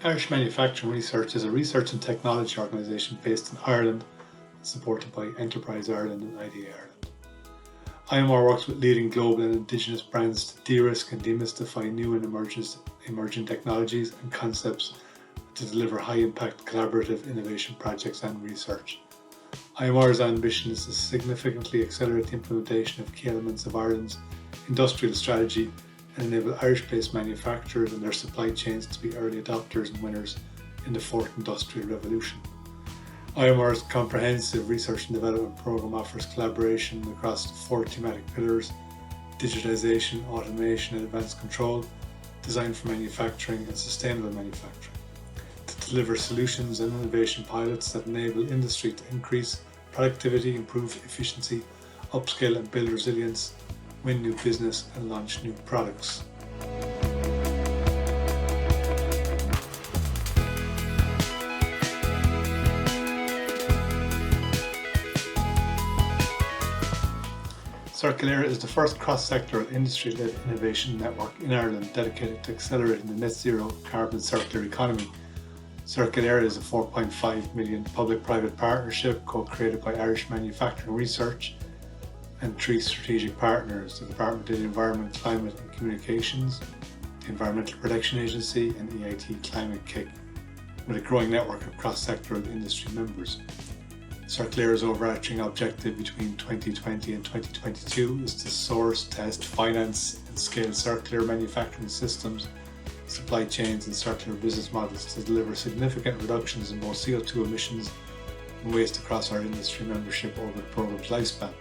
Irish Manufacturing Research is a research and technology organisation based in Ireland, supported by Enterprise Ireland and IDA Ireland. IMR works with leading global and indigenous brands to de-risk and demystify new and emerging technologies and concepts to deliver high-impact collaborative innovation projects and research. IMR's ambition is to significantly accelerate the implementation of key elements of Ireland's industrial strategy and enable Irish-based manufacturers and their supply chains to be early adopters and winners in the fourth industrial revolution. IMR's comprehensive research and development programme offers collaboration across 4 thematic pillars: digitisation, automation and advanced control, design for manufacturing and sustainable manufacturing, to deliver solutions and innovation pilots that enable industry to increase productivity, improve efficiency, upscale and build resilience, win new business and launch new products. CIRCULÉIRE is the first cross-sectoral industry-led innovation network in Ireland dedicated to accelerating the net zero carbon circular economy. CIRCULÉIRE is a €4.5 million public-private partnership co-created by Irish Manufacturing Research and 3 strategic partners: the Department of the Environment, Climate and Communications, the Environmental Protection Agency and EIT Climate-KIC, with a growing network of cross-sectoral industry members. CIRCULÉIRE's overarching objective between 2020 and 2022 is to source, test, finance and scale circular manufacturing systems, supply chains and circular business models to deliver significant reductions in both CO2 emissions and waste across our industry membership over the programme's lifespan.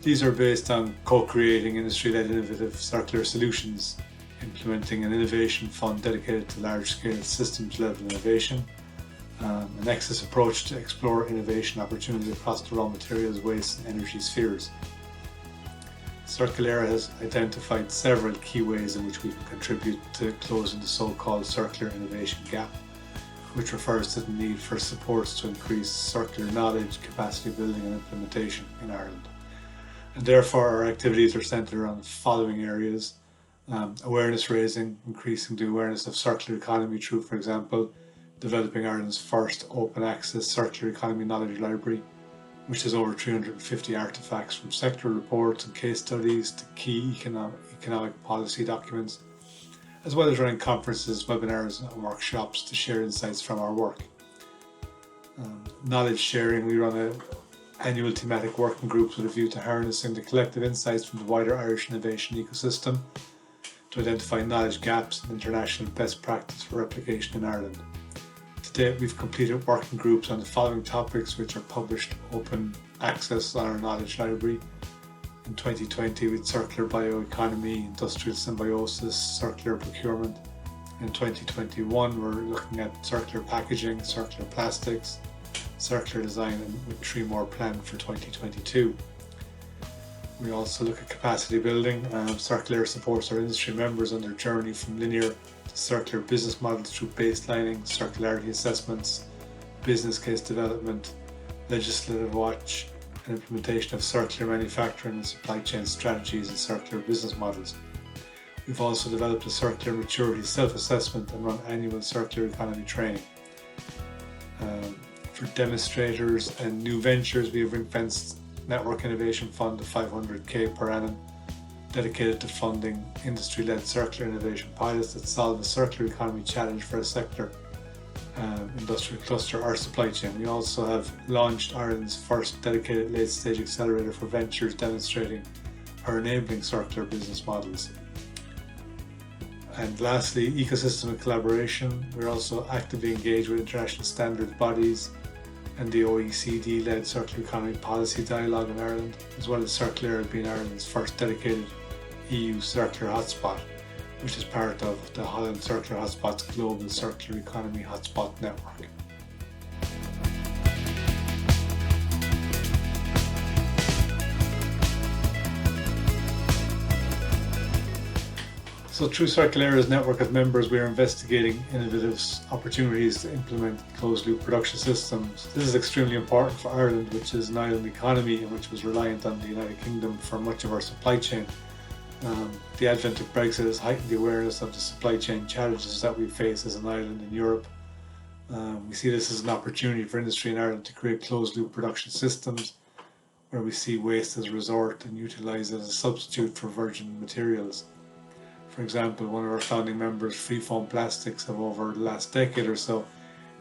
These are based on co-creating industry-led innovative circular solutions, implementing an innovation fund dedicated to large-scale systems-level innovation, a nexus approach to explore innovation opportunities across the raw materials, waste and energy spheres. CIRCULÉIRE has identified several key ways in which we can contribute to closing the so-called circular innovation gap, which refers to the need for supports to increase circular knowledge, capacity building and implementation in Ireland. And therefore our activities are centred around the following areas: awareness raising, increasing the awareness of circular economy through, for example, developing Ireland's first open access circular economy knowledge library, which has over 350 artefacts from sectoral reports and case studies to key economic policy documents, as well as running conferences, webinars and workshops to share insights from our work. Knowledge sharing: we run annual thematic working groups with a view to harnessing the collective insights from the wider Irish innovation ecosystem to identify knowledge gaps and international best practice for replication in Ireland. To date, we've completed working groups on the following topics, which are published open access on our knowledge library. In 2020 with circular bioeconomy, industrial symbiosis, circular procurement. In 2021 we're looking at circular packaging, circular plastics, circular design, and with 3 more planned for 2022. We also look at capacity building. CIRCULÉIRE supports our industry members on their journey from linear to circular business models through baselining, circularity assessments, business case development, legislative watch, and implementation of circular manufacturing and supply chain strategies and circular business models. We've also developed a circular maturity self-assessment and run annual circular economy training. For demonstrators and new ventures, we have ring-fenced Network Innovation Fund of $500,000 per annum, dedicated to funding industry-led circular innovation pilots that solve a circular economy challenge for a sector, industrial cluster or supply chain. We also have launched Ireland's first dedicated late-stage accelerator for ventures demonstrating or enabling circular business models. And lastly, ecosystem and collaboration. We're also actively engaged with international standards bodies and the OECD-led circular economy policy dialogue in Ireland, as well as CIRCULÉIRE being Ireland's first dedicated EU circular hotspot, which is part of the Holland Circular Hotspots Global Circular Economy Hotspot Network. So through CIRCULÉIRE's network of members, we are investigating innovative opportunities to implement closed-loop production systems. This is extremely important for Ireland, which is an island economy and which was reliant on the United Kingdom for much of our supply chain. The advent of Brexit has heightened the awareness of the supply chain challenges that we face as an island in Europe. We see this as an opportunity for industry in Ireland to create closed-loop production systems where we see waste as a resort and utilise it as a substitute for virgin materials. For example, one of our founding members, Freefoam Plastics, have over the last decade or so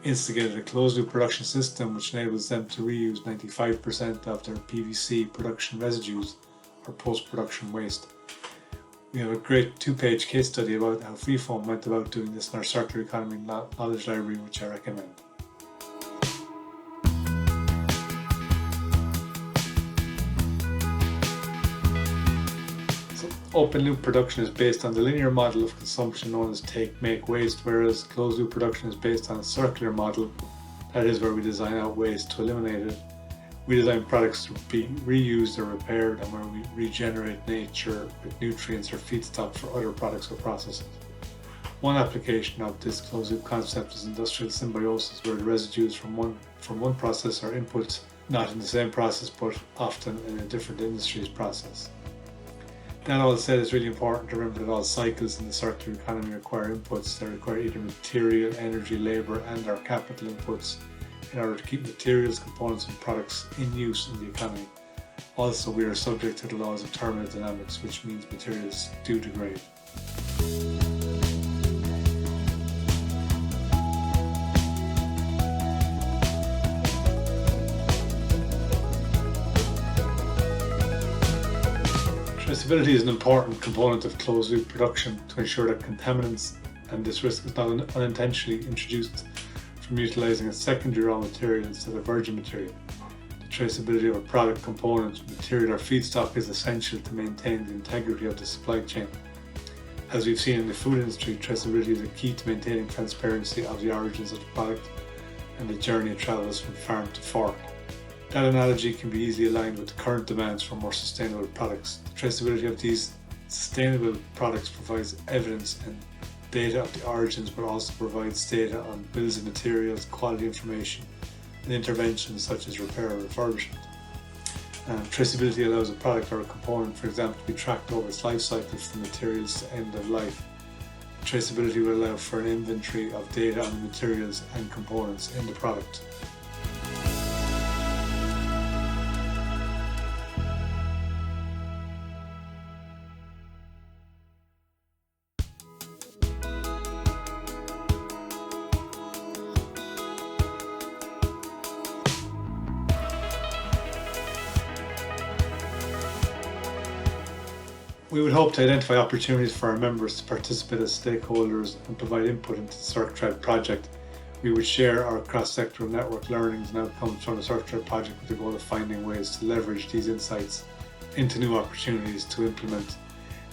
instigated a closed-loop production system which enables them to reuse 95% of their PVC production residues or post-production waste. We have a great 2-page case study about how Freefoam went about doing this in our Circular Economy Knowledge Library, which I recommend. So, open loop production is based on the linear model of consumption known as take, make, waste, whereas closed loop production is based on a circular model, that is where we design out waste to eliminate it. We design products to be reused or repaired, and where we regenerate nature with nutrients or feedstock for other products or processes. One application of this closed-loop concept is industrial symbiosis, where the residues from one process are inputs not in the same process but often in a different industry's process. That all said, it's really important to remember that all cycles in the circular economy require inputs. They require either material, energy, labour and or capital inputs in order to keep materials, components and products in use in the economy. Also, we are subject to the laws of thermodynamics, which means materials do degrade. Traceability is an important component of closed-loop production to ensure that contaminants and this risk is not unintentionally introduced from utilising a secondary raw material instead of virgin material. The traceability of a product, component, material or feedstock is essential to maintain the integrity of the supply chain. As we've seen in the food industry, traceability is a key to maintaining transparency of the origins of the product and the journey it travels from farm to fork. That analogy can be easily aligned with the current demands for more sustainable products. The traceability of these sustainable products provides evidence and data of the origins, but also provides data on bills of materials, quality information, and interventions such as repair or refurbishment. Traceability allows a product or a component, for example, to be tracked over its life cycle from materials to end of life. Traceability will allow for an inventory of data on the materials and components in the product. We would hope to identify opportunities for our members to participate as stakeholders and provide input into the Circthread project. We would share our cross-sectoral network learnings and outcomes from the Circthread project with the goal of finding ways to leverage these insights into new opportunities to implement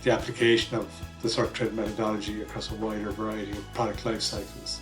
the application of the Circthread methodology across a wider variety of product life cycles.